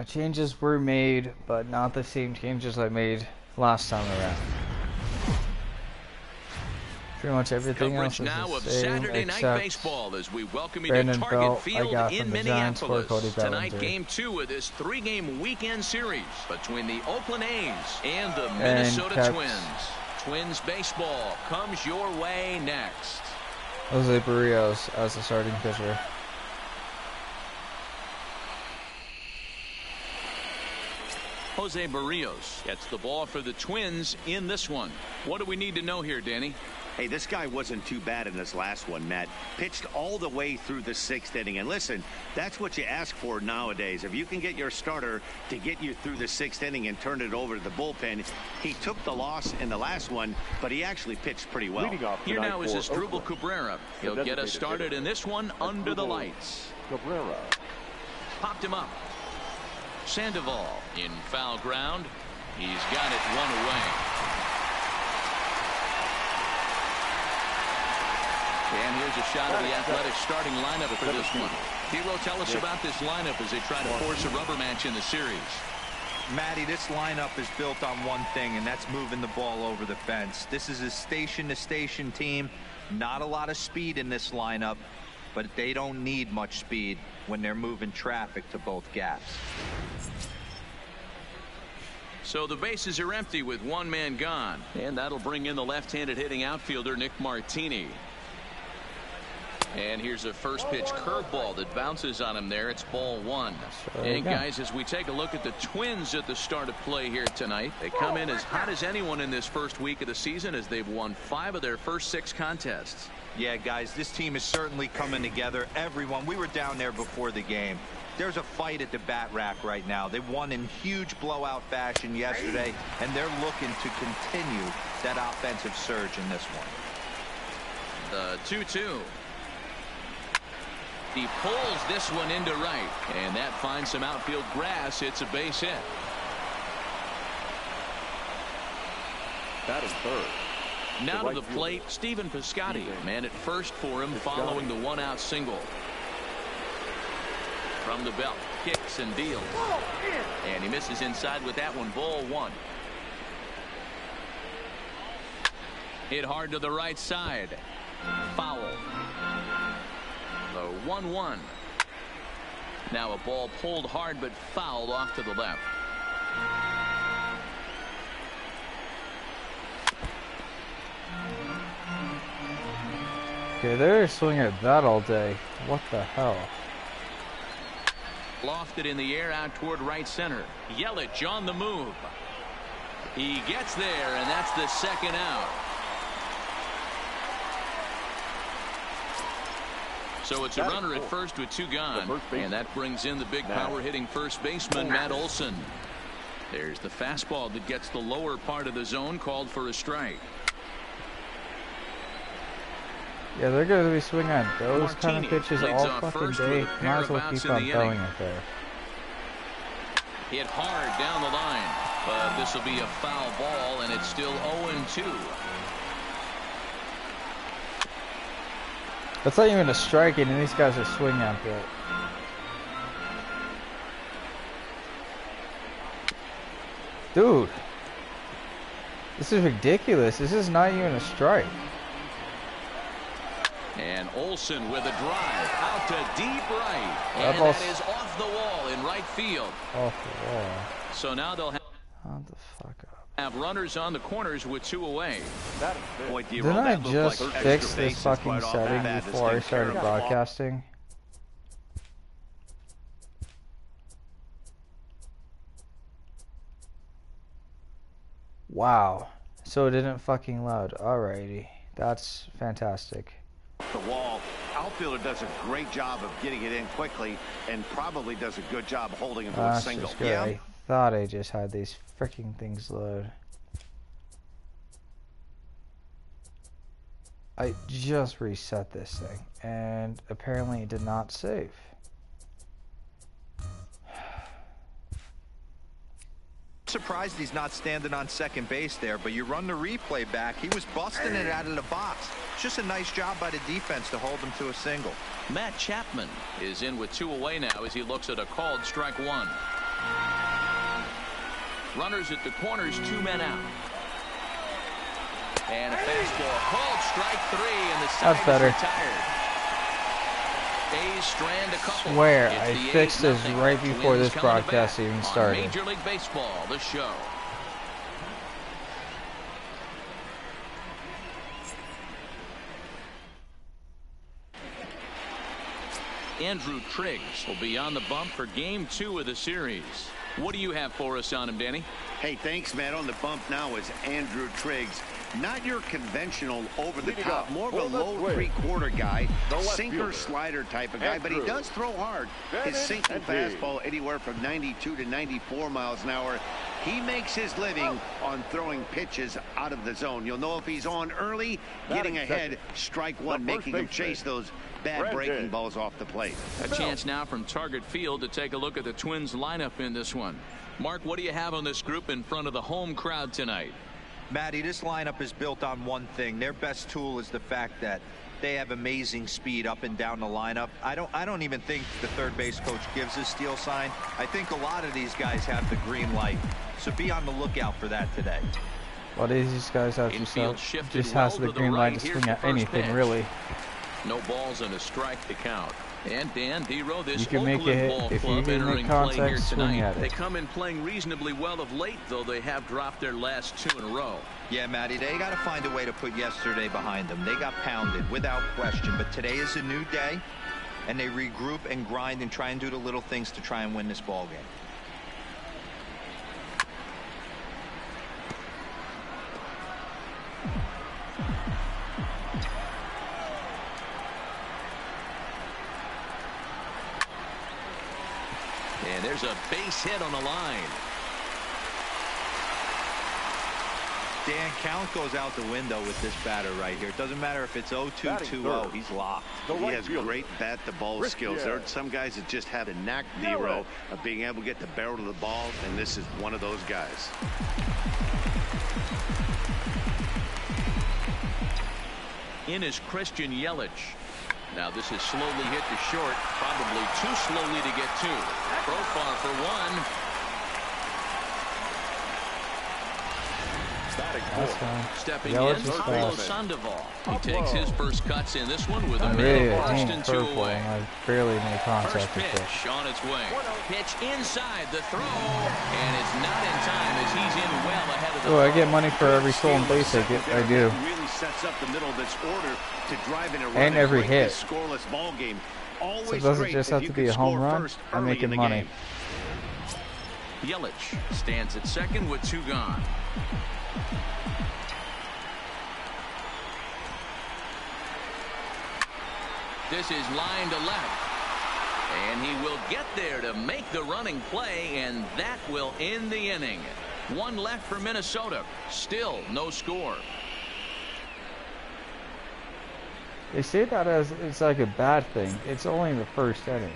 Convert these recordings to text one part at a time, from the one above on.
Changes were made, but not the same changes I made last time around. Pretty much everything else is the same, except baseball as we welcome you Brandon to Target Belt, Field in Minneapolis. Tonight, Bellinger. Game 2 of this 3-game weekend series between the Oakland A's and the Minnesota Twins. Twins baseball comes your way next. Jose Barrios as the starting pitcher. Jose Barrios gets the ball for the Twins in this one. What do we need to know here, Danny? Hey, this guy wasn't too bad in this last one, Matt. Pitched all the way through the 6th inning. And listen, that's what you ask for nowadays. If you can get your starter to get you through the 6th inning and turn it over to the bullpen. He took the loss in the last one, but he actually pitched pretty well. Here now is Asdrubal Cabrera. He'll get us started in this one under the lights. Cabrera. Popped him up. Sandoval in foul ground. He's got it one away. And here's a shot of the Athletics starting lineup for this one. Hero, tell us about this lineup as they try to force a rubber match in the series. Matty, this lineup is built on one thing, and that's moving the ball over the fence. This is a station-to-station team. Not a lot of speed in this lineup, but they don't need much speed when they're moving traffic to both gaps. So the bases are empty with one man gone, and that'll bring in the left-handed hitting outfielder Nick Martini. And here's a first pitch curveball that bounces on him there. It's ball one. And guys, as we take a look at the Twins at the start of play here tonight, they come in as hot as anyone in this first week of the season as they've won 5 of their first 6 contests. Yeah, guys, this team is certainly coming together. Everyone, we were down there before the game. There's a fight at the bat rack right now. They won in huge blowout fashion yesterday, and they're looking to continue that offensive surge in this one. The 2-2. He pulls this one into right, and that finds some outfield grass. It's a base hit. That is third. Now to the plate, Stephen Piscotty. Man at first for him following the 1-out single. From the belt, kicks and deals. And he misses inside with that one. Ball one. Hit hard to the right side. Foul. The 1-1. Now a ball pulled hard but fouled off to the left. Okay, they're swinging at that all day. What the hell? Lofted in the air out toward right center. Yelich on the move. He gets there, and that's the second out. So it's a runner at first with 2 gone, and that brings in the big power hitting first baseman Matt Olson. There's the fastball that gets the lower part of the zone, called for a strike. Yeah, they're going to be swinging at those Martini kind of pitches all fucking day. Might as well keep on throwing it there. Hit hard down the line, but this will be a foul ball, and it's still 0-2. That's not even a strike, and these guys are swinging after it. Dude, this is ridiculous. This is not even a strike. And Olson with a drive out to deep right, and that is off the wall in right field. Off the wall. So now they'll Hold the fuck up. have runners on the corners with 2 away. Boy, Didn't I just fix this fucking setting before I started broadcasting? Wow. So it didn't fucking load. Alrighty. That's fantastic. The wall. Outfielder does a great job of getting it in quickly and probably does a good job holding him to a single. Good. Yeah. I thought I just had these freaking things load. I just reset this thing and apparently it did not save. Surprised he's not standing on second base there, but you run the replay back. He was busting it out of the box. It's just a nice job by the defense to hold him to a single. Matt Chapman is in with 2 away now as he looks at a called strike 1. Runners at the corners, 2 men out. And a fastball called strike 3, and the side That's better. is retired. A's strand a couple. Swear, It's I the fixed this 8-0. right before Twins this coming to broadcast bat even on started. Major League Baseball, the show. Andrew Triggs will be on the bump for Game 2 of the series. What do you have for us on him, Danny? Hey, thanks, Matt. On the bump now is Andrew Triggs. Not your conventional over-the-top, more of a low three-quarter guy, sinker slider type of guy, but he does throw hard. His sinking fastball anywhere from 92 to 94 miles an hour. He makes his living on throwing pitches out of the zone. You'll know if he's on early, getting ahead, strike one, making him chase those bad breaking balls off the plate. A chance now from Target Field to take a look at the Twins lineup in this one. Mark, what do you have on this group in front of the home crowd tonight? Matty, this lineup is built on one thing. Their best tool is the fact that they have amazing speed up and down the lineup. I don't even think the third base coach gives a steal sign. I think a lot of these guys have the green light. So be on the lookout for that today. What is these guys have to sell? Just has the green light to swing at anything, really. No balls and a strike to count. And Dan Dero, this You can make Oakland a hit ball if you club can entering make play here contact, swing tonight. at They it. come in playing reasonably well of late, though they have dropped their last 2 in a row. Yeah, Matty, they got to find a way to put yesterday behind them. They got pounded without question, but today is a new day, and they regroup and grind and try and do the little things to try and win this ball game. And there's a base hit on the line. Dan, count goes out the window with this batter right here. It doesn't matter if it's 0-2, 2-0. He's locked. He has great bat-to-ball skills. There are some guys that just have a knack, Dero, of being able to get the barrel of the ball, and this is one of those guys. In is Christian Yelich. Now this is slowly hit to short, probably too slowly to get to. Profar for one. That's fine. Stepping Yelich in, is Pablo fast. Sandoval. He takes his first cuts in this one with a I'm man really a forced team into purple, away. and I barely made First contact with pitch it. on its way. Pitch inside the throw, and it's not in time as he's in well ahead of the Oh, I throw. get money for every stolen base I get. I do. Really sets up the middle of this order to drive in a run And every break hit. this scoreless ball game. Always So does it great just if have you to can be a home score run? first I'm early making in the money. game. Yelich stands at second with 2 gone. This is line to left. And he will get there to make the running play, and that will end the inning. 1 left for Minnesota. Still no score. They say that as it's like a bad thing. It's only the first inning.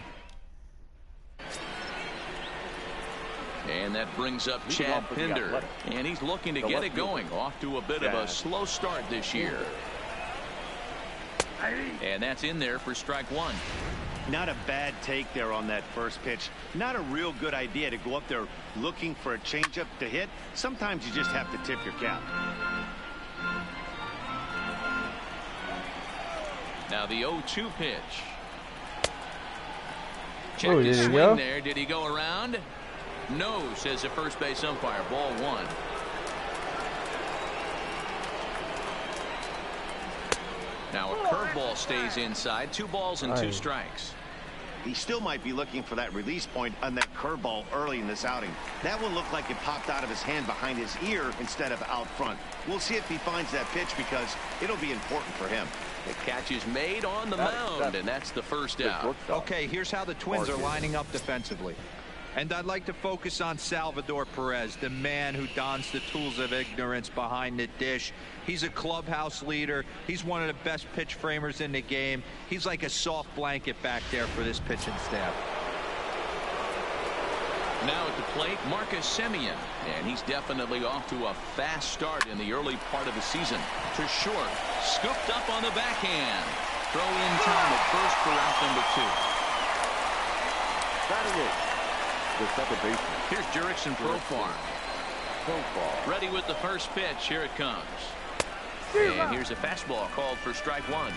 And that brings up Chad Pinder. And he's looking to get it going. Off to a bit of a slow start this year. And that's in there for strike 1. Not a bad take there on that first pitch. Not a real good idea to go up there looking for a changeup to hit. Sometimes you just have to tip your cap. Now the 0-2 pitch. Check Oh, his did he swing go? there. Did he go around? No, says the first base umpire. Ball 1. Now a curveball stays inside. 2 balls and 2 Aye. strikes. He still might be looking for that release point on that curveball early in this outing. That one looked like it popped out of his hand behind his ear instead of out front. We'll see if he finds that pitch because it'll be important for him. The catch is made on the mound, and that's the first out. Okay, here's how the Twins are lining up defensively. And I'd like to focus on Salvador Perez, the man who dons the tools of ignorance behind the dish. He's a clubhouse leader. He's one of the best pitch framers in the game. He's like a soft blanket back there for this pitching staff. Now at the plate, Marcus Semien, and he's definitely off to a fast start in the early part of the season. To short, scooped up on the backhand. Throw in time at first for out number 2. the second baseman. Here's Jurickson Profar. Ready with the first pitch. Here it comes. And here's a fastball called for strike one.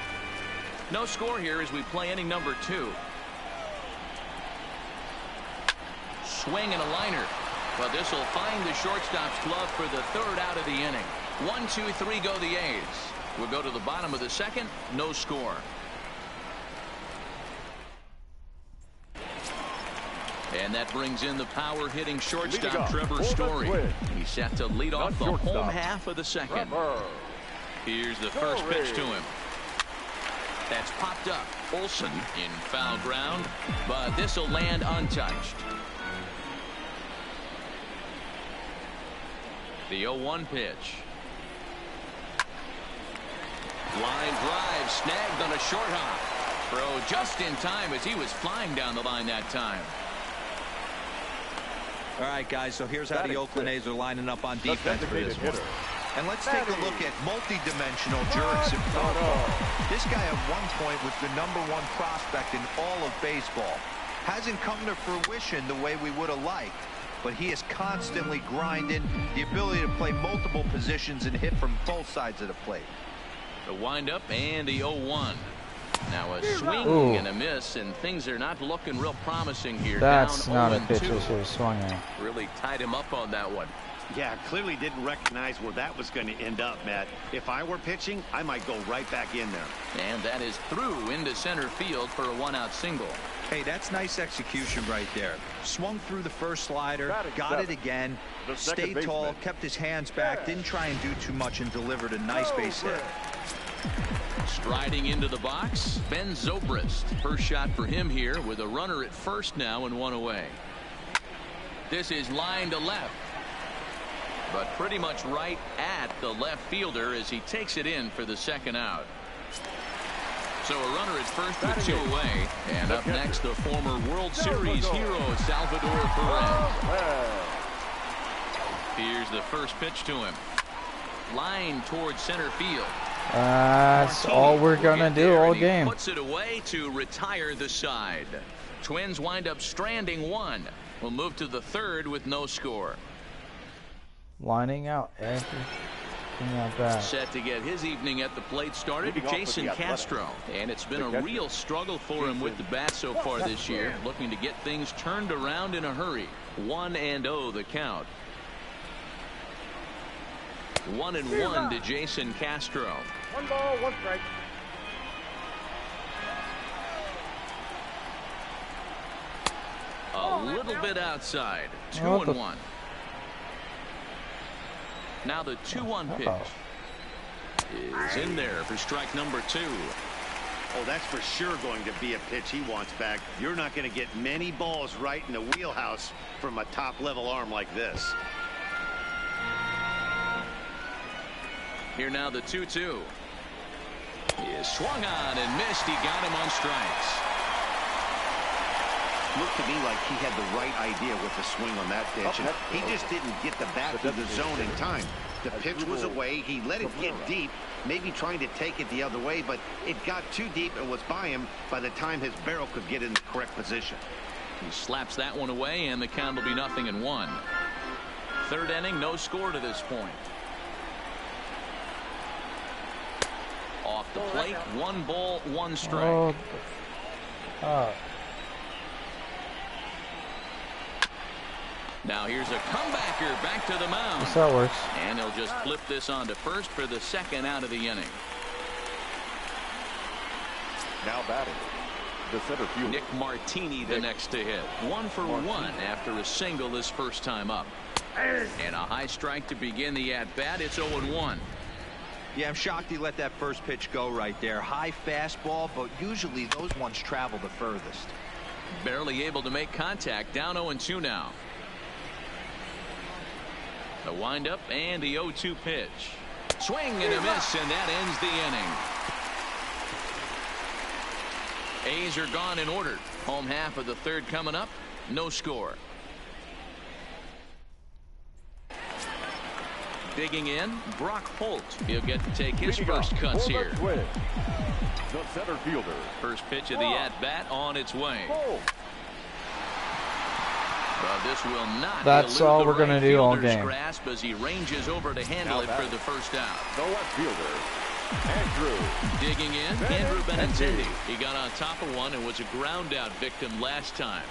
No score here as we play inning number 2. Swing and a liner. But this will find the shortstop's glove for the 3rd out of the inning. 1, 2, 3 go the A's. We'll go to the bottom of the 2nd. No score. And that brings in the power hitting shortstop Trevor Story. He's set to lead off the home half of the 2nd. Here's the first pitch to him. That's popped up. Olsen in foul ground, but this will land untouched. The 0-1 pitch. Line drive snagged on a short hop. Throw just in time as he was flying down the line that time. All right, guys, so here's how the Oakland A's are lining up on defense for this one. And let's take a look at multi-dimensional Jurickson Profar. This guy at one point was the #1 prospect in all of baseball. Hasn't come to fruition the way we would have liked, but he is constantly grinding, the ability to play multiple positions and hit from both sides of the plate. The windup and the 0-1. Now a swing and a miss, and things are not looking real promising here. That's down not a pitch I I should have swung at. Really tied him up on that one. Yeah, clearly didn't recognize where that was going to end up, Matt. If I were pitching, I might go right back in there. And that is through into center field for a 1-out single. Hey, that's nice execution right there. Swung through the first slider, got it again, stayed tall, kept his hands back, didn't try and do too much, and delivered a nice base hit. Striding into the box, Ben Zobrist. First shot for him here with a runner at first now and 1 away. This is line to left, but pretty much right at the left fielder as he takes it in for the 2nd out. So a runner at first with 2 away. And up next, the former World Series hero, Salvador Perez. Here's the first pitch to him. Line towards center field. That's all we're gonna do all game. Puts it away to retire the side. Twins wind up stranding 1. We'll move to the 3rd with no score. Lining out everything out back. Set to get his evening at the plate started, Jason Castro. And it's been a real struggle for him with the bat so far this year. Looking to get things turned around in a hurry. 1-0 the count. 1-1 to Jason Castro. 1 ball, 1 strike. A little bit outside. 2-1. Now the 2-1 pitch is in there for strike number 2. Oh, that's for sure going to be a pitch he wants back. You're not going to get many balls right in the wheelhouse from a top-level arm like this. Here now the 2-2. He is swung on and missed. He got him on strikes. Looked to me like he had the right idea with the swing on that pitch. And he just didn't get the bat through the zone in time. The pitch was away. He let it get deep, maybe trying to take it the other way, but it got too deep and was by him by the time his barrel could get in the correct position. He slaps that one away, and the count will be 0-1. 3rd inning, no score to this point. Off the plate, 1 ball, 1 strike. Now here's a comebacker back to the mound. That's how it works. And he'll just flip this on to first for the 2nd out of the inning. Now batting, the center fielder. Nick Martini the next to hit. 1 for 1 after a single his first time up. And a high strike to begin the at-bat. It's 0-1. Yeah, I'm shocked he let that first pitch go right there. High fastball, but usually those ones travel the furthest. Barely able to make contact. Down 0-2 now. The windup and the 0-2 pitch. Swing and a miss, and that ends the inning. A's are gone in order. Home half of the 3rd coming up. No score. Digging in, Brock Holt. He'll get to take his first cuts here. The center fielder. First pitch of the at-bat on its way. But this will not That's elude all the we're gonna right do all fielder's game. grasp as he ranges over to handle it for the first out. The left fielder, Andrew. Digging in, Andrew Benintendi. He got on top of one and was a ground out victim last time.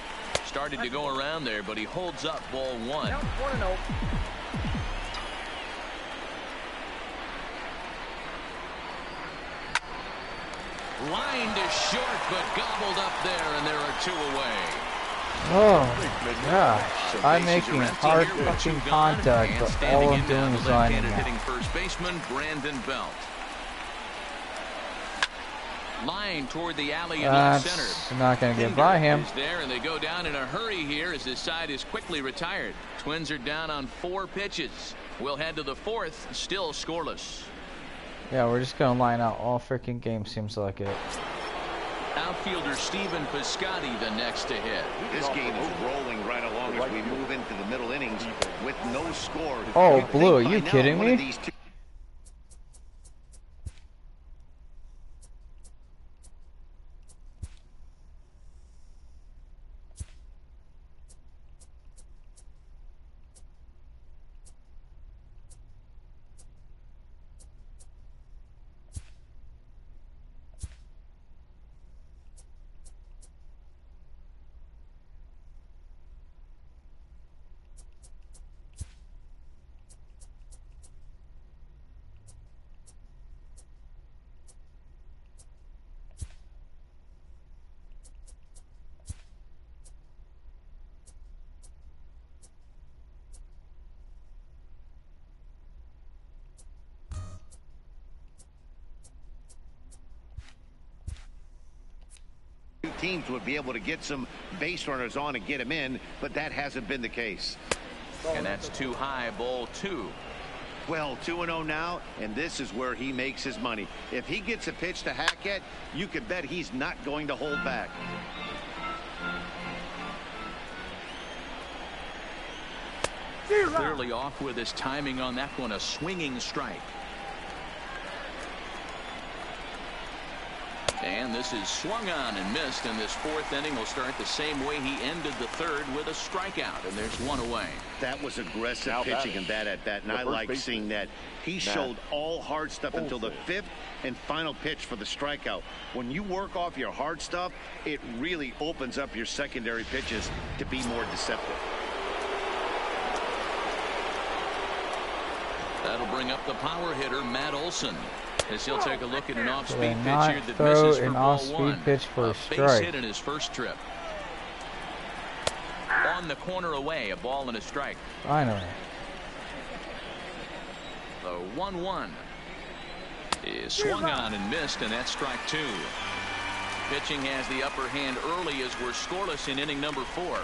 Started to go around there, but he holds up ball one. Count 1-0. Lined is short, but gobbled up there, and there are two away. Oh, gosh. I'm making hard fucking contact, but all I'm doing is lining out. Hitting first baseman Brandon Belt. Line toward the alley in left center. That's not going to get by him. Is there, and they go down in a hurry here as this side is quickly retired. Twins are down on 4 pitches. We'll head to the 4th, still scoreless. Yeah, we're just going to line out all freaking game, seems like it. Outfielder Stephen Piscotty the next to hit. This game is rolling right along as we move into the middle innings with no score. Oh, Blue, are you kidding me? Teams would be able to get some base runners on and get him in, but that hasn't been the case. And that's too high, ball 2. Well, 2-0 now, and this is where he makes his money. If he gets a pitch to Hackett, you can bet he's not going to hold back. Clearly off with his timing on that one, a swinging strike. And this is swung on and missed, and this 4th inning will start the same way he ended the 3rd with a strikeout, and there's 1 away. That was aggressive pitching and bad at bat, and I like seeing that. He showed all hard stuff until the 5th and final pitch for the strikeout. When you work off your hard stuff, it really opens up your secondary pitches to be more deceptive. That'll bring up the power hitter, Matt Olson, as he'll take a look at an off-speed pitch not here that throw misses for an ball off-speed 1. pitch for a base strike. hit in his first trip. On the corner away, a ball and a strike. Finally. The 1-1 is swung on and missed, and that's strike 2. Pitching has the upper hand early as we're scoreless in inning number 4.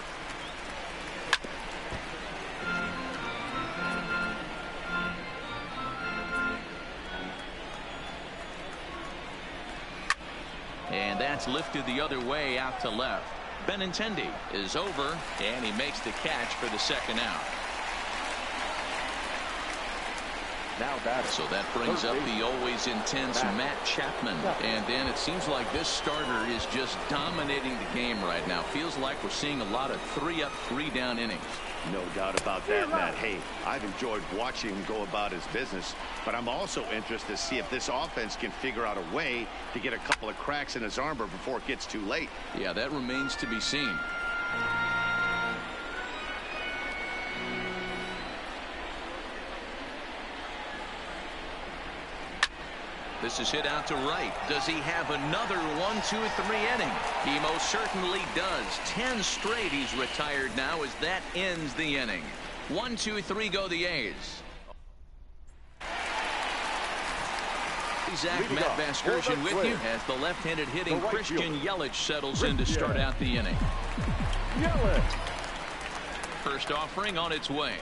And that's lifted the other way out to left. Benintendi is over, and he makes the catch for the 2nd out. Now batting. So that brings up the always intense Matt Chapman. And then it seems like this starter is just dominating the game right now. Feels like we're seeing a lot of 3-up, 3-down innings. No doubt about that, Matt. Hey, I've enjoyed watching him go about his business, but I'm also interested to see if this offense can figure out a way to get a couple of cracks in his armor before it gets too late. Yeah, that remains to be seen. This is hit out to right. Does he have another 1-2-3 inning? He most certainly does. 10 straight he's retired now as that ends the inning. 1-2-3 go the A's. Zach, Matt Vasgersian with you as the left-handed hitting Christian Yelich settles in to start out the inning. First offering on its way.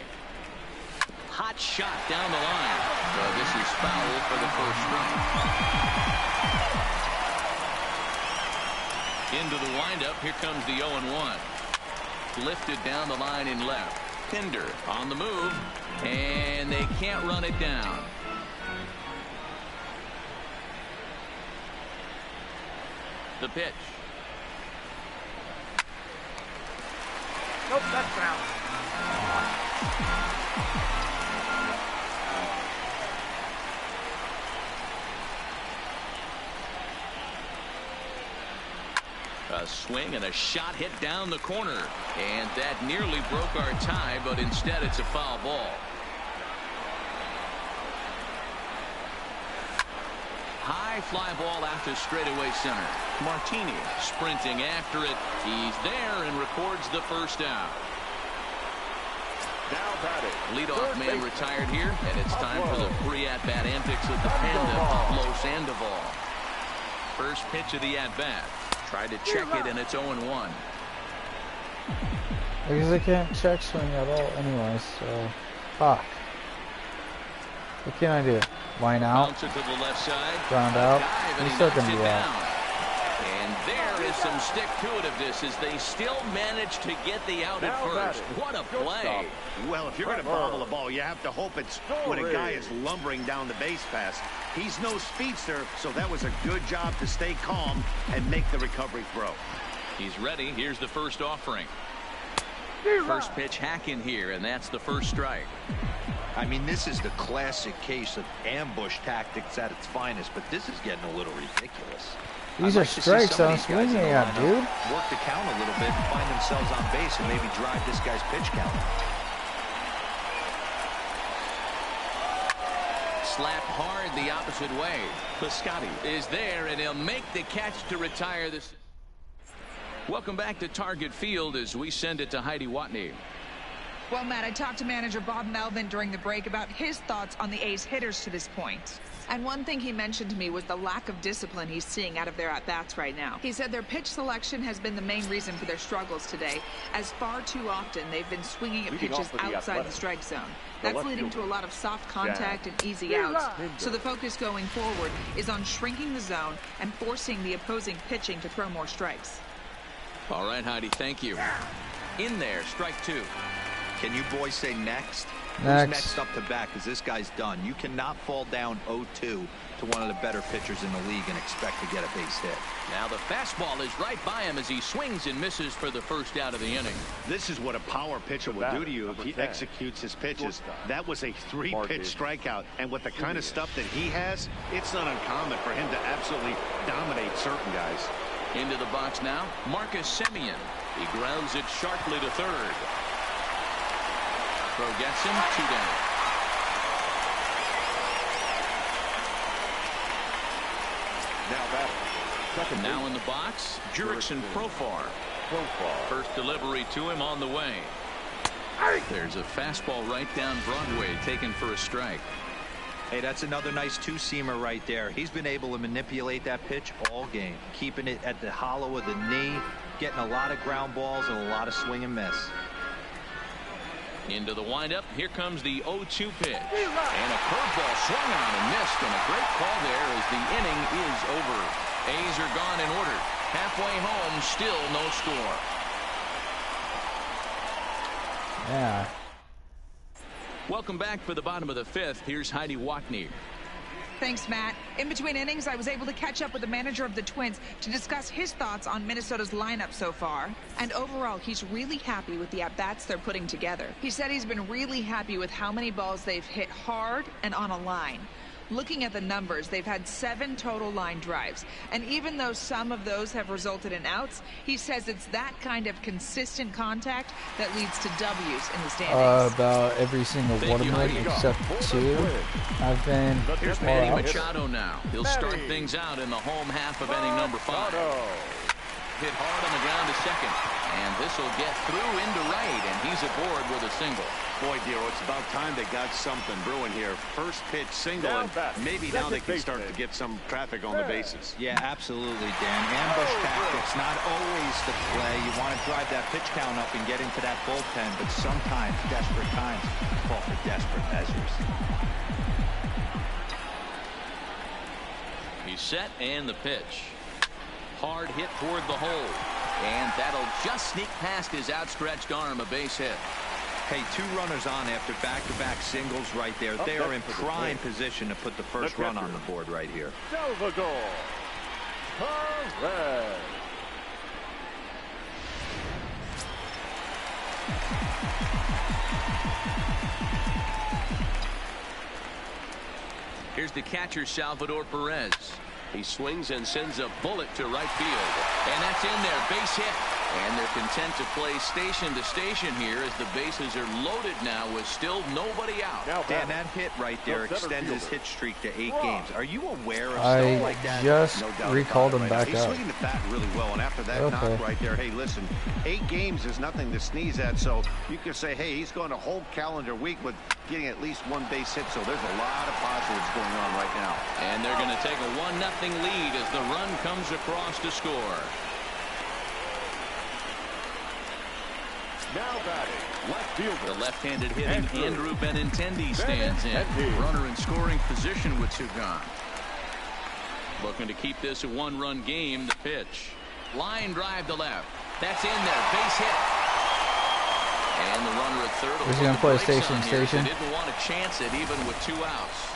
Hot shot down the line. This is foul for the first strike. Into the windup. Here comes the 0-1. Lifted down the line in left. Pinder on the move, and they can't run it down. The pitch. Nope, that's out. A swing and a shot hit down the corner. And that nearly broke our tie, but instead it's a foul ball. High fly ball after straightaway center. Martini sprinting after it. He's there and records the first down. Now batting. Leadoff man retired here, and it's time for the free at-bat antics of the Panda, Pablo Sandoval. First pitch of the at-bat. Tried to check it, and it's 0-1. Because I can't check swing at all anyways, so fuck. What can I do? Line out? Bounce it to the left side. Ground out? He's He's still gonna be out. And there is some stick-to-itiveness as they still manage to get the out at first. What a play. Well, if you're going to bobble the ball, you have to hope it's when a guy is lumbering down the base pass. He's no speedster, so that was a good job to stay calm and make the recovery throw. He's ready. Here's the first offering. First pitch hack in here, and that's the first strike. I mean, this is the classic case of ambush tactics at its finest, but this is getting a little ridiculous. These are strikes I'm swinging at, dude. Work the count a little bit, find themselves on base, and maybe drive this guy's pitch count. Slapped hard the opposite way. Piscotty is there, and he'll make the catch to retire this. Welcome back to Target Field as we send it to Heidi Watney. Well, Matt, I talked to manager Bob Melvin during the break about his thoughts on the A's hitters to this point. And one thing he mentioned to me was the lack of discipline he's seeing out of their at-bats right now. He said their pitch selection has been the main reason for their struggles today, as far too often they've been swinging at pitches outside the strike zone. That's leading to a lot of soft contact and easy outs. So the focus going forward is on shrinking the zone and forcing the opposing pitching to throw more strikes. All right, Heidi, thank you. In there, strike two. Can you boys say next? Next. Who's next up to bat? Because this guy's done. You cannot fall down 0-2 to one of the better pitchers in the league and expect to get a base hit. Now the fastball is right by him as he swings and misses for the first out of the inning. This is what a power pitcher will do to you if he executes his pitches. That was a three-pitch strikeout, and with the kind of stuff that he has, it's not uncommon for him to absolutely dominate certain guys. Into the box now, Marcus Semien. He grounds it sharply to third. Throw gets him, 2 down. Now batting. Second Now base. in the box, Jurickson Profar. Profar. First delivery to him on the way. There's a fastball right down Broadway taken for a strike. Hey, that's another nice two-seamer right there. He's been able to manipulate that pitch all game, keeping it at the hollow of the knee, getting a lot of ground balls and a lot of swing and miss. Into the windup. Here comes the 0-2 pitch. And a curveball swung on and missed. And a great call there as the inning is over. A's are gone in order. Halfway home, still no score. Yeah. Welcome back for the bottom of the fifth. Here's Heidi Watney. Thanks, Matt. In between innings, I was able to catch up with the manager of the Twins to discuss his thoughts on Minnesota's lineup so far. And overall, he's really happy with the at-bats they're putting together. He said he's been really happy with how many balls they've hit hard and on a line. Looking at the numbers, they've had 7 total line drives. And even though some of those have resulted in outs, he says it's that kind of consistent contact that leads to W's in the standings. About every single one of them except 2. I've been Here's more Manny outs. Machado now. He'll start things out in the home half of inning number 5. Hit hard on the ground to second. And this will get through into right, and he's aboard with a single. Boy, Dero, it's about time they got something brewing here. First pitch single, and maybe now they can start to get some traffic on the bases. Yeah, absolutely, Dan. Ambush tactics, not always the play. You want to drive that pitch count up and get into that bullpen, but sometimes, desperate times, call for desperate measures. He's set, and the pitch. Hard hit toward the hole. And that'll just sneak past his outstretched arm, a base hit. Hey, 2 runners on after back-to-back singles right there. They are in prime position to put the first run on the board right here. Salvador Perez. Here's the catcher, Salvador Perez. He swings and sends a bullet to right field. And that's in there, base hit. And they're content to play station to station here as the bases are loaded now with still nobody out. Dan, that hit right there extends his hit streak to 8 games. Are you aware of I stuff like that? just No recalled him right back He's up. swinging the bat really well, and after that Okay. knock right there, hey, listen, 8 games is nothing to sneeze at, so you can say, hey, he's going a whole calendar week with getting at least 1 base hit, so there's a lot of positives going on right now. And they're going to take a 1-0 lead as the run comes across to score. Now batting, left fielder. The left-handed hitting Andrew Benintendi stands in. Runner in scoring position with 2 gone. Looking to keep this a 1-run game. The pitch. Line drive to left. That's in there. Base hit. And the runner at third. Who's he gonna play station? They didn't want to chance it even with 2 outs.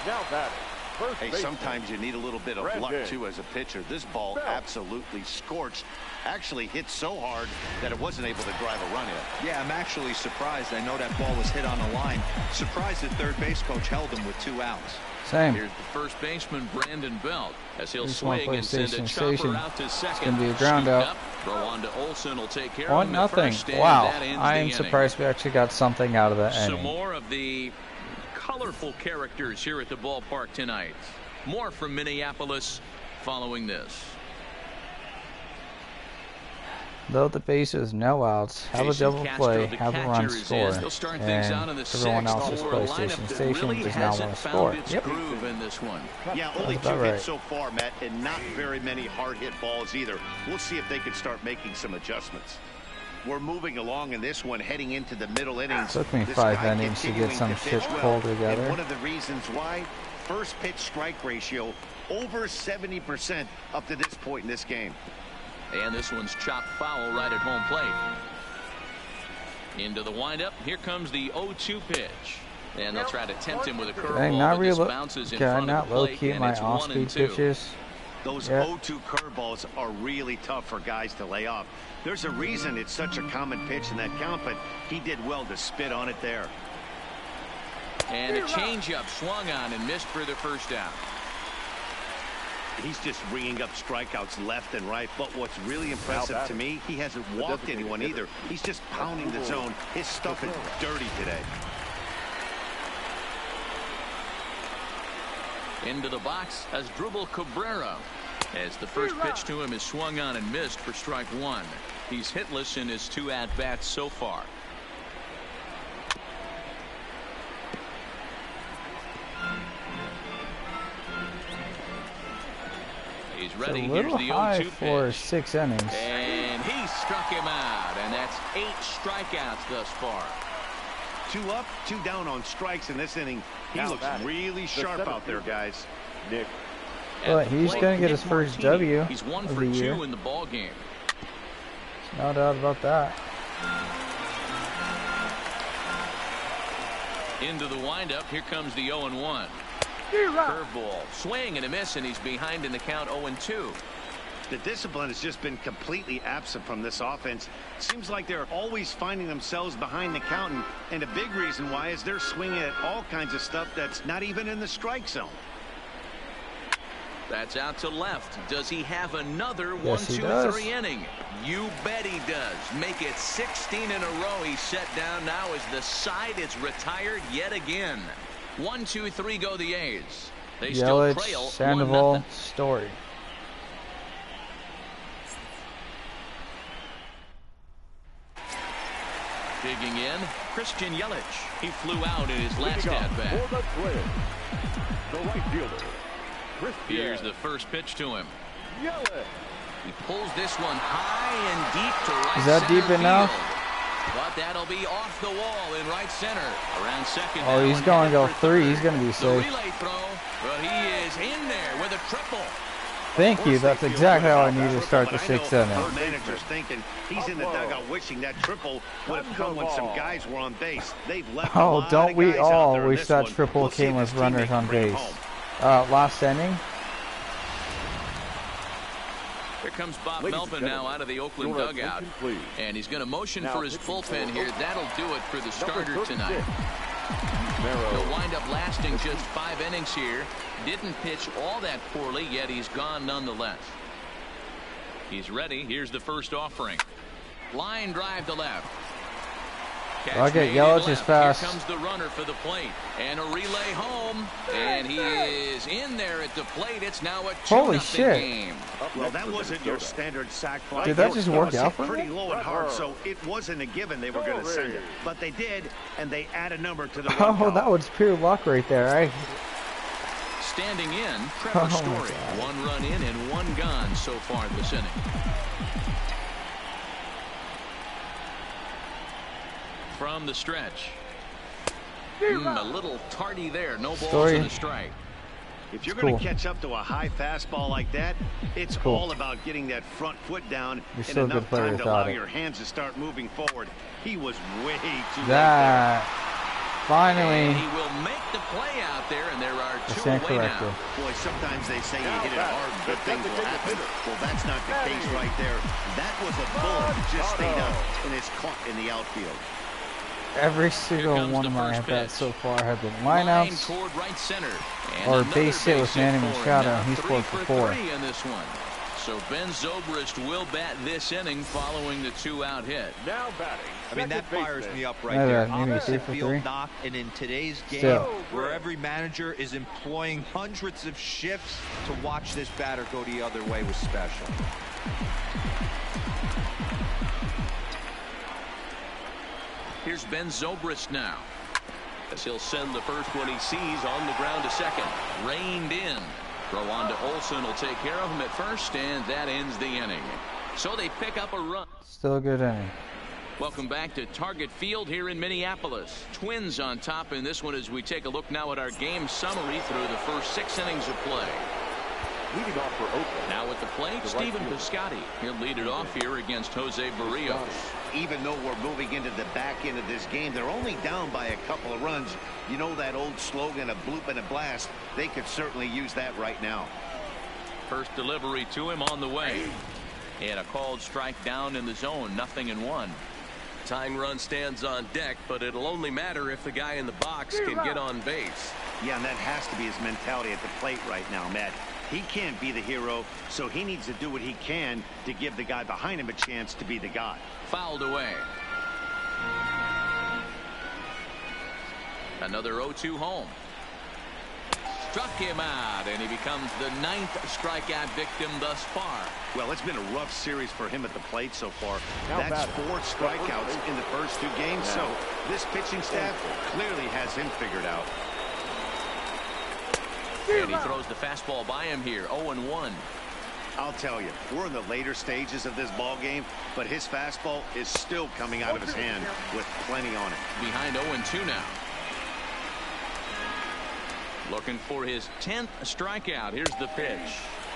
Now batting, first Hey, baseman. sometimes you need a little bit of luck, too, as a pitcher. This ball absolutely scorched. Actually hit so hard that it wasn't able to drive a run in. Yeah, I'm actually surprised. I know that ball was hit on the line. Surprised the third base coach held him with 2 outs. Same. Here's the first baseman, Brandon Belt, as he'll Just wanna swing play and send a station, chopper station. out to second. It's gonna be a ground Scooped out. up, throw on to Olsen will take care of 1 him at nothing. first, and Wow. that ends the I am inning. surprised we actually got something out of that Some inning. more of the colorful characters here at the ballpark tonight. More from Minneapolis following this. Though the bases, no outs, have a Jason double Castro, play, the have a catcher, run is in. score, They'll start things out in and the everyone sixth else's for a PlayStation lineup that Station really does not hasn't want to found score. its Yep. groove in this one. Yeah, only That's 2 about hits right. so far, Matt, and not very many hard-hit balls either. We'll see if they can start making some adjustments. We're moving along in this one, heading into the middle innings. Took me This 5 guy innings to get continuing some to pitch shit well, pulled together. And one of the reasons why, first pitch strike ratio over 70% up to this point in this game. And this one's chopped foul right at home plate. Into the windup. Here comes the 0-2 pitch. And they'll try to tempt him with a Dang, curveball, not but this real. bounces in Can I front of not the low plate, key and my it's off 1-2. speed pitches? Those Yeah. 0-2 curveballs are really tough for guys to lay off. There's a reason it's such a common pitch in that count, but he did well to spit on it there. And a changeup swung on and missed for the first out. He's just ringing up strikeouts left and right, but what's really impressive to me, he hasn't walked anyone either. He's just pounding the zone. His stuff is dirty today. Into the box as Asdrubal Cabrera, as the first pitch to him is swung on and missed for strike 1. He's hitless in his 2 at-bats so far. He's ready. It's a Here's little the high 0-2 for pitch. 6 innings. And he struck him out, and that's 8 strikeouts thus far. 2 up, 2 down on strikes in this inning. He Now looks batting, really the sharp center out there, fielder. guys. Nick. But At the he's plate, gonna get his Nick first Martini. W He's 1 of for the 2 year. in the ball game. No doubt about that. Into the windup. Here comes the 0-1. Curveball, swing and a miss, and he's behind in the count 0-2. The discipline has just been completely absent from this offense. Seems like they're always finding themselves behind the count, and a big reason why is they're swinging at all kinds of stuff that's not even in the strike zone. That's out to left. Does he have another Yes, he does. 1-2-3 inning? You bet he does. Make it 16 in a row. He's set down now as the side is retired yet again. 1-2-3 go the A's. They still Yelich, trail Sandoval, 1-0. Story. Digging in, Christian Yelich. He flew out in his last Leading at off bat. for the Twins, the right fielder, Christian Here's the first pitch to him. Yelich. He pulls this one high and deep to right Is that center deep enough? field. But that'll be off the wall in right center. Around second. Oh, now he's and going to headed go for 3. third. He's going to be The safe. relay throw, but he is in there with a triple. Thank you. That's exactly how I need to start the 6th Our inning. manager's thinking he's in the dugout wishing that triple would have come when some guys were on base. They've left a Oh, lot don't of we guys out all there in wish this that one. triple We'll see came if with his runners teammate on can bring it base. home. Last inning. Here comes Bob Ladies Melvin and now gentlemen, out of the Oakland your dugout. attention, please. And he's going to motion Now for his pitching bullpen for here. Oakland. That'll do it for the starter Number tonight. 36, Merrill. He'll wind up lasting just 5 innings here. Didn't pitch all that poorly, yet he's gone nonetheless. He's ready. Here's the first offering. Line drive to left. I get Yelich is fast. Here comes the runner for the plate. And a relay home. And he is in there at the plate. It's now a 2-0 game. Well, that wasn't your standard sac fly. Did that just work out for pretty me? low and hard, so it wasn't a given they were going to send it. But they did, and they add a number to the run Oh, count. that was pure luck right there. Standing in, Trevor Story. 1 run in and 1 gone so far this inning. From the stretch. A little tardy there. No balls and a strike. If you're going to catch up to a high fastball like that, it's Cool. all about getting that front foot down You're and still a good enough player time to without allow it. your hands to start moving forward. He was way too late That And finally. he will make the play out there, and there are 2 Stand away now. corrected. there. Boy, sometimes they say you hit it hard, good things will happen. Well, that's not the case right there. That was a bullet that just stayed up and is caught in the outfield. Every single comes one the of my first at-bats pitch. so far have been Line lineouts toward right center. And or another base hit with hit Manny for him Machado, now. and he 3 scored for for 4. 3 in this one. So Ben Zobrist will bat this inning following the 2-out hit. Now batting. I mean, that second fires baseman. me up right Yeah, there. maybe Opposite 3 for field 3. knock, and in today's game, Still. where every manager is employing hundreds of shifts, to watch this batter go the other way was special. Here's Ben Zobrist now. As he'll send the first one he sees on the ground to second. Reined in. Throw on to Olsen will take care of him at first, and that ends the inning. So they pick up a run. Still a good inning. Welcome back to Target Field here in Minneapolis. Twins on top in this one as we take a look now at our game summary through the first 6 innings of play. Leading off for Oakland. Now at the plate, The right Stephen fielder. Piscotty. He'll lead it off here against Jose Barrios. Even though we're moving into the back end of this game, they're only down by a couple of runs. You know that old slogan, a bloop and a blast. They could certainly use that right now. First delivery to him on the way. And a called strike down in the zone, 0-1. Tying run stands on deck, but it'll only matter if the guy in the box can get on base. Yeah, and that has to be his mentality at the plate right now, Matt. He can't be the hero, so he needs to do what he can to give the guy behind him a chance to be the guy. Fouled away. Another 0-2 home. Struck him out, and he becomes the 9th strikeout victim thus far. Well, it's been a rough series for him at the plate so far. Now That's batting. 4 strikeouts in the first 2 games, so this pitching staff clearly has him figured out. And he throws the fastball by him here, 0-1. I'll tell you, we're in the later stages of this ball game, but his fastball is still coming out of his hand with plenty on it. Behind 0-2 now. Looking for his 10th strikeout. Here's the pitch.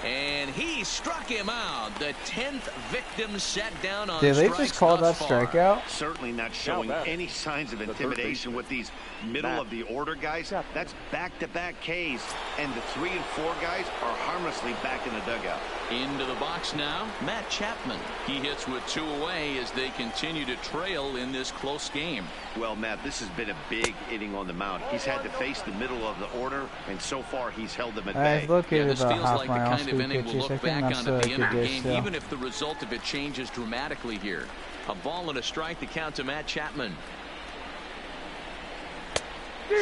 And he struck him out. The 10th victim set down on Did they strikes just call that thus far. strikeout? Certainly not showing any signs of third intimidation baseman. with these middle-of-the-order guys. That's back-to-back Ks, and the 3 and 4 guys are harmlessly back in the dugout. Into the box now, Matt Chapman. He hits with 2 away as they continue to trail in this close game. Well, Matt, this has been a big inning on the mound. He's had to face the middle of the order, and so far he's held them at bay. I've located This about feels half like my the kind of off-speed inning we'll pitches. I look think back that's on a at the good end of the dish game, still. even if the result of it changes dramatically here. A ball and a strike to count to Matt Chapman.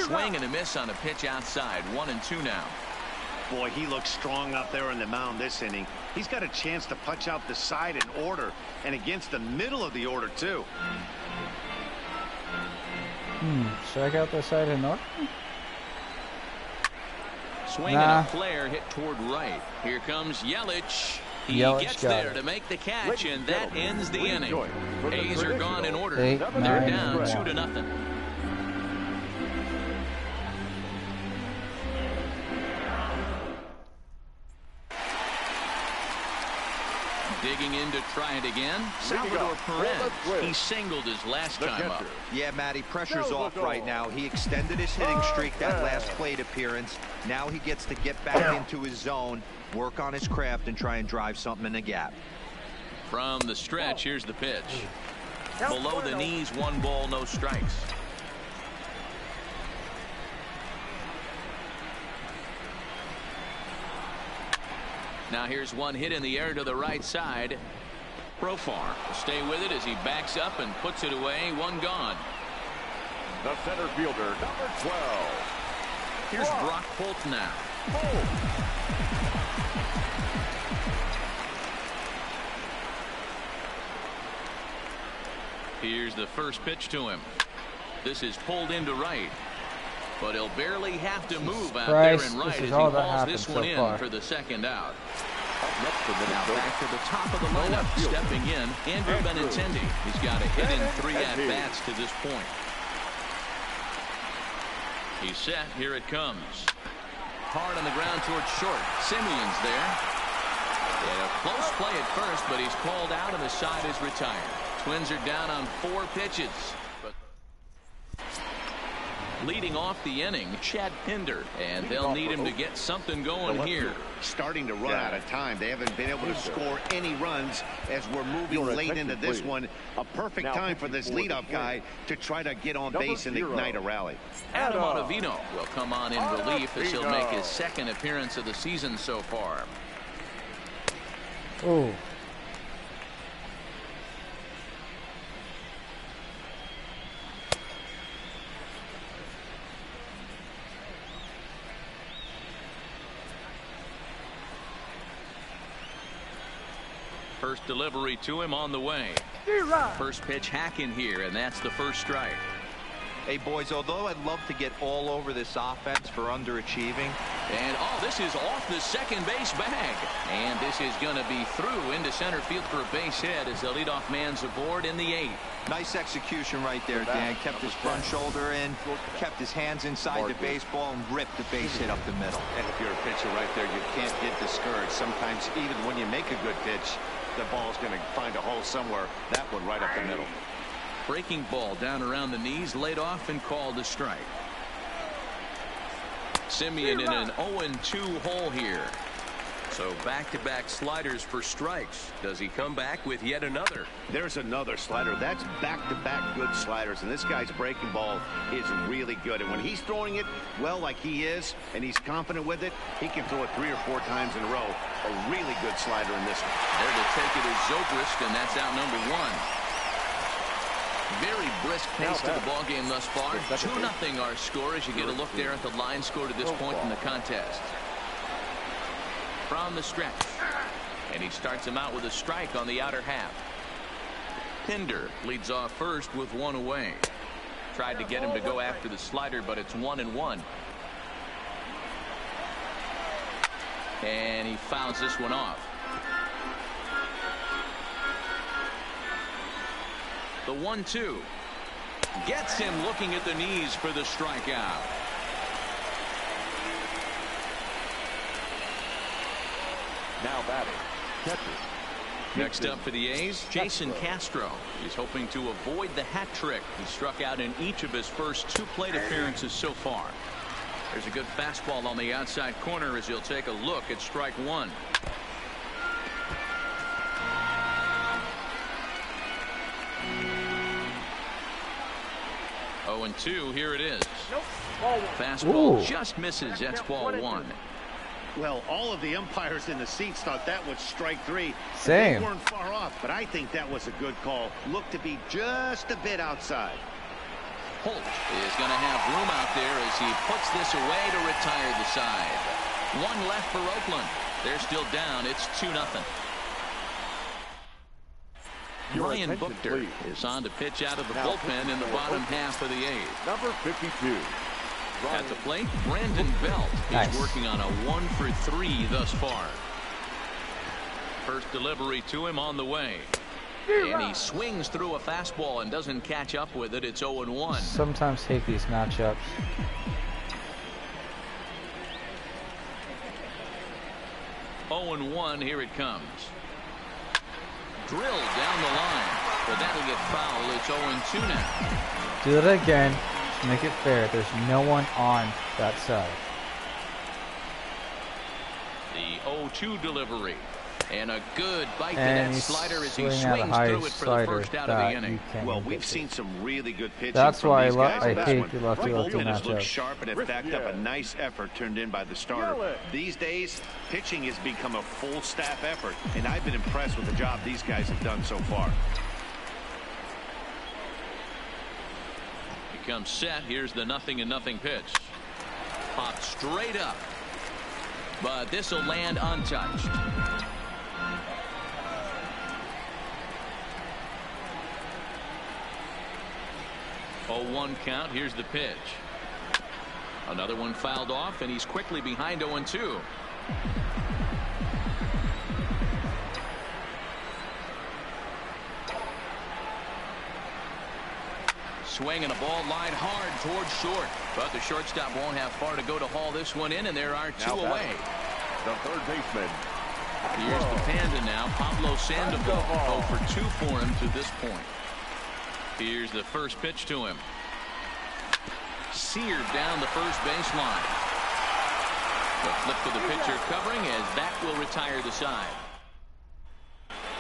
Swing and a miss on a pitch outside. 1-2 now. Boy, he looks strong out there on the mound this inning. He's got a chance to punch out the side in order, and against the middle of the order, too. Strike out the side of north. Swing Nah. and a flare hit toward right. Here comes Yelich. He Yelich gets got there it. to make the catch, Ladies and and that gentlemen, ends the please inning. join for the A's are gone in traditional order. 8, They're 9, down 1. 2-0. Digging in to try it again. Salvador Perez. He singled his last time up. Yeah, Matty, pressure's off right now. He extended his hitting streak that last plate appearance. Now he gets to get back into his zone, work on his craft, and try and drive something in the gap. From the stretch, here's the pitch. Below the knees, 1 ball, no strikes. Now here's one hit in the air to the right side. Profar will stay with it as he backs up and puts it away. 1 gone. The center fielder, number 12. Here's Brock Holt now. Here's the first pitch to him. This is pulled into right. But he'll barely have to move out there and right as he hauls this one in for the second out. Now back to the top of the lineup, stepping in, Andrew Benintendi. He's got a hit in 3 at-bats to this point. He's set. Here it comes. Hard on the ground towards short. Simeon's there. And a close play at first, but he's called out and the side is retired. Twins are down on 4 pitches. Leading off the inning, Chad Pinder, and they'll need him to get something going here. Starting to run out of time. They haven't been able to score any runs as we're moving late into this one. A perfect time for this leadoff guy to try to get on base and ignite a rally. Adam Ottavino will come on in relief as he'll make his 2nd appearance of the season so far. Oh. First delivery to him on the way. First pitch hack in here, and that's the first strike. Hey, boys, although I'd love to get all over this offense for underachieving. And, this is off the second base bag. And this is going to be through into center field for a base hit as the leadoff man's aboard in the 8th. Nice execution right there, Dan. Kept his front shoulder in, kept his hands inside the baseball, and ripped the base hit up the middle. And if you're a pitcher right there, you can't get discouraged. Sometimes even when you make a good pitch, the ball's going to find a hole somewhere. That one right up the middle. Breaking ball down around the knees, laid off and called a strike. Simeon in an 0-2 hole here. So back-to-back sliders for strikes. Does he come back with yet another? There's another slider. That's back-to-back good sliders, and this guy's breaking ball is really good. And when he's throwing it well like he is, and he's confident with it, he can throw it 3 or 4 times in a row. A really good slider in this one. There to take it is Zobrist, and that's out number 1. Very brisk pace to the ball game thus far. 2-0 our score as you get a look there at the line score to this point in the contest. From the stretch, and he starts him out with a strike on the outer half. Pinder leads off first with 1 away. Tried to get him to go after the slider, but it's 1-1. And he fouls this one off. The 1-2 gets him looking at the knees for the strikeout. Now batting, catcher. Next up for the A's, Jason Castro. He's hoping to avoid the hat trick. He struck out in each of his first 2 plate appearances so far. There's a good fastball on the outside corner as he'll take a look at strike 1. Oh, and 2, here it is. Fastball just misses. That's ball 1. Well, all of the umpires in the seats thought that was strike 3. Same. They weren't far off, but I think that was a good call. Looked to be just a bit outside. Holt is going to have room out there as he puts this away to retire the side. 1 left for Oakland. They're still down. It's 2-0. Ryan Buchter is on to pitch out of the bullpen in the bottom half of the 8th. Number 52. At the plate, Brandon Belt is working on a 1 for 3 thus far. First delivery to him on the way. And he swings through a fastball and doesn't catch up with it. It's 0-1. Sometimes hate these matchups. Oh, 0-1. Here it comes. drilled down the line. But that'll get fouled. It's 0-2 now. Do it again. Just make it fair. There's no one on that side. The 0-2 delivery. And a good bite to And that slider as he swinging swings at a high through it for the slider first out of the that inning. you can't Well, even we've get seen to. some really good pitching That's from why these guys I in this hate one. the lefty-lefty Bullpen has looked matchup. sharp and have backed up a nice effort turned in by the starter. These days, pitching has become a full staff effort, and I've been impressed with the job these guys have done so far. He comes set. Here's the 0-0 pitch. Popped straight up. But this will land untouched. 0-1 count. Here's the pitch. Another one fouled off, and he's quickly behind 0-2. Swing and a ball line hard towards short. But the shortstop won't have far to go to haul this one in, and there are two away. The third baseman. Here's the Panda now. Pablo Sandoval. 0 for 2 for him to this point. Here's the first pitch to him. Seared down the first baseline. The flip to the pitcher covering as that will retire the side.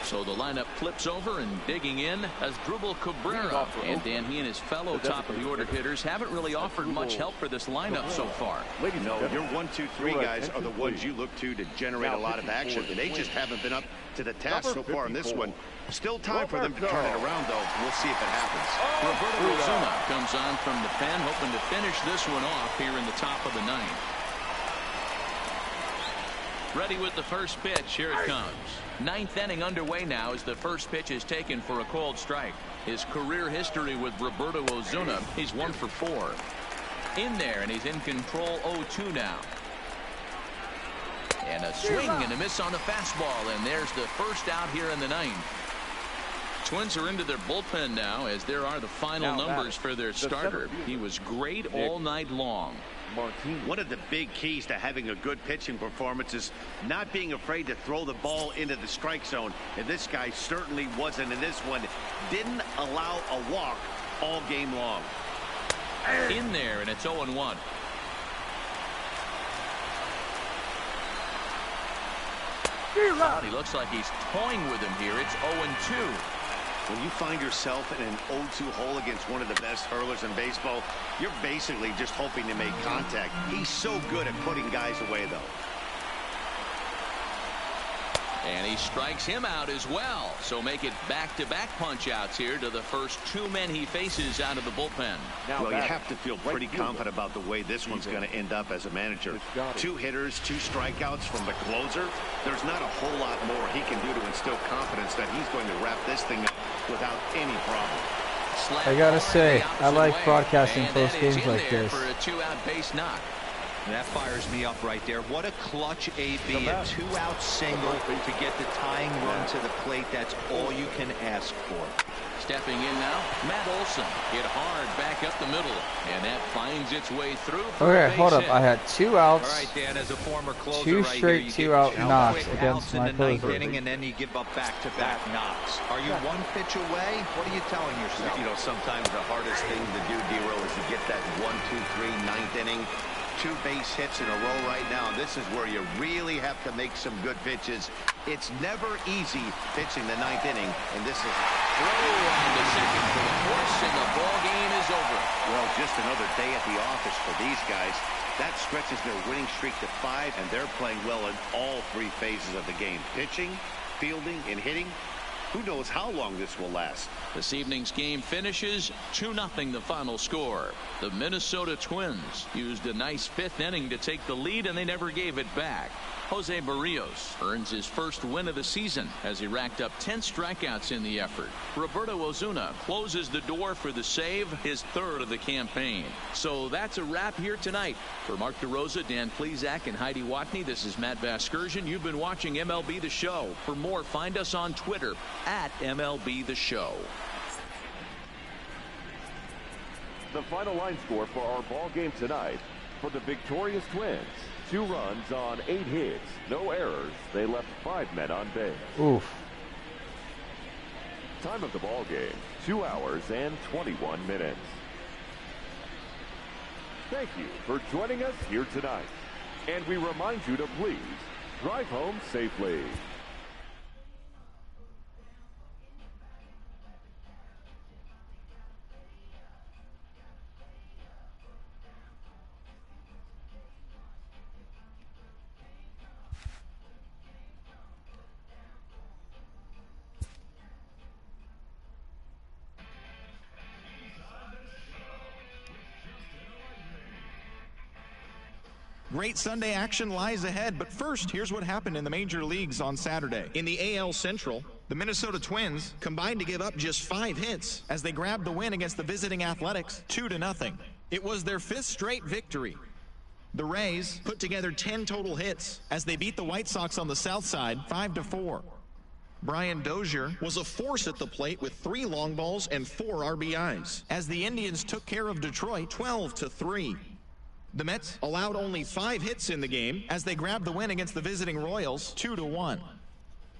So the lineup flips over, and digging in as Asdrubal Cabrera. And Dan, he and his fellow top of the order hitters haven't really offered much help for this lineup so far. No, your 1, 2, 3 guys are the ones you look to generate a lot of action. They just haven't been up to the task so far in this one. Still time for them to turn it around, though. We'll see if it happens. Roberto Ozuna comes on from the pen, hoping to finish this one off here in the top of the ninth. Ready with the first pitch. Here it comes. Ninth inning underway now as the first pitch is taken for a called strike. His career history with Roberto Ozuna, he's 1 for 4. In there, and he's in control. 0-2 now. And a swing and a miss on the fastball, and there's the first out here in the ninth. Twins are into their bullpen now, as there are the final numbers for their starter. He was great all night long. One of the big keys to having a good pitching performance is not being afraid to throw the ball into the strike zone. And this guy certainly wasn't in this one. Didn't allow a walk all game long. In there, and it's 0-1. He looks like he's toying with him here. It's 0-2. When you find yourself in an 0-2 hole against one of the best hurlers in baseball, you're basically just hoping to make contact. He's so good at putting guys away, though. And he strikes him out as well. So make it back-to-back punch-outs here to the first 2 men he faces out of the bullpen. Well, you have to feel pretty confident about the way this one's going to end up as a manager. 2 hitters, 2 strikeouts from the closer. There's not a whole lot more he can do to instill confidence that he's going to wrap this thing up without any problem. I gotta say, I like broadcasting post games like this. For a 2-out base knock. That fires me up right there. What a clutch AB, a 2-out single to get the tying run to the plate. That's all you can ask for. Stepping in now, Matt Olson hit hard back up the middle, and that finds its way through. Okay, hold up. I had 2 outs. All right, Dan, as a former closer, 2 right straight here, 2-out knocks against my in the ninth closer. inning, and then you give up back-to-back knocks. Are you 1 pitch away? What are you telling yourself? You know, sometimes the hardest thing to do, D-Roll, is to get that 1, 2, 3, ninth inning. 2 base hits in a row right now. This is where you really have to make some good pitches. It's never easy pitching the 9th inning, and this is throw on the second for the force, and the ball game is over. Well, just another day at the office for these guys. That stretches their winning streak to 5, and they're playing well in all 3 phases of the game: pitching, fielding, and hitting. Who knows how long this will last? This evening's game finishes 2-0 the final score. The Minnesota Twins used a nice 5th inning to take the lead, and they never gave it back. Jose Barrios earns his first win of the season as he racked up 10 strikeouts in the effort. Roberto Ozuna closes the door for the save, his 3rd of the campaign. So that's a wrap here tonight. For Mark DeRosa, Dan Plesac, and Heidi Watney, this is Matt Vasgersian. You've been watching MLB The Show. For more, find us on Twitter at MLB The Show. The final line score for our ball game tonight: for the victorious Twins, 2 runs on 8 hits, no errors. They left 5 men on base. Oof. Time of the ball game, 2 hours and 21 minutes. Thank you for joining us here tonight. And we remind you to please drive home safely. Great Sunday action lies ahead, but first, here's what happened in the major leagues on Saturday. In the AL Central, the Minnesota Twins combined to give up just 5 hits as they grabbed the win against the visiting Athletics 2-0. It was their 5th straight victory. The Rays put together 10 total hits as they beat the White Sox on the south side 5-4. Brian Dozier was a force at the plate with 3 long balls and 4 RBIs as the Indians took care of Detroit 12-3. The Mets allowed only 5 hits in the game as they grabbed the win against the visiting Royals 2-1.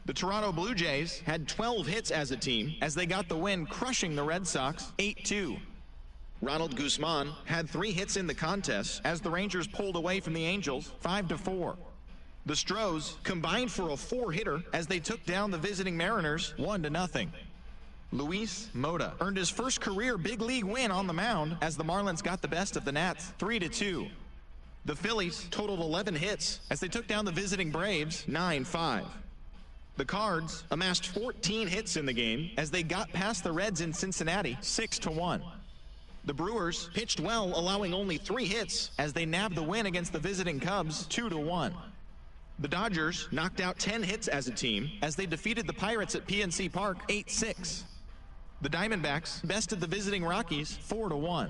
The Toronto Blue Jays had 12 hits as a team as they got the win, crushing the Red Sox 8-2. Ronald Guzman had 3 hits in the contest as the Rangers pulled away from the Angels 5-4. The Stros combined for a 4-hitter as they took down the visiting Mariners 1-0. Luis Mota earned his first career big league win on the mound as the Marlins got the best of the Nats 3-2. The Phillies totaled 11 hits as they took down the visiting Braves 9-5. The Cards amassed 14 hits in the game as they got past the Reds in Cincinnati 6-1. The Brewers pitched well, allowing only 3 hits as they nabbed the win against the visiting Cubs 2-1. The Dodgers knocked out 10 hits as a team as they defeated the Pirates at PNC Park 8-6. The Diamondbacks bested the visiting Rockies 4-1.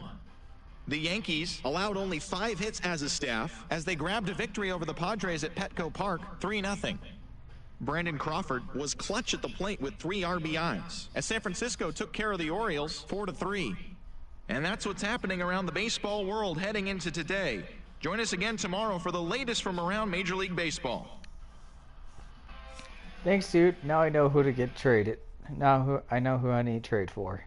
The Yankees allowed only 5 hits as a staff as they grabbed a victory over the Padres at Petco Park 3-0. Brandon Crawford was clutch at the plate with 3 RBIs as San Francisco took care of the Orioles 4-3. And that's what's happening around the baseball world heading into today. Join us again tomorrow for the latest from around Major League Baseball. Thanks, dude. Now I know who to get traded. Now I know who I need to trade for.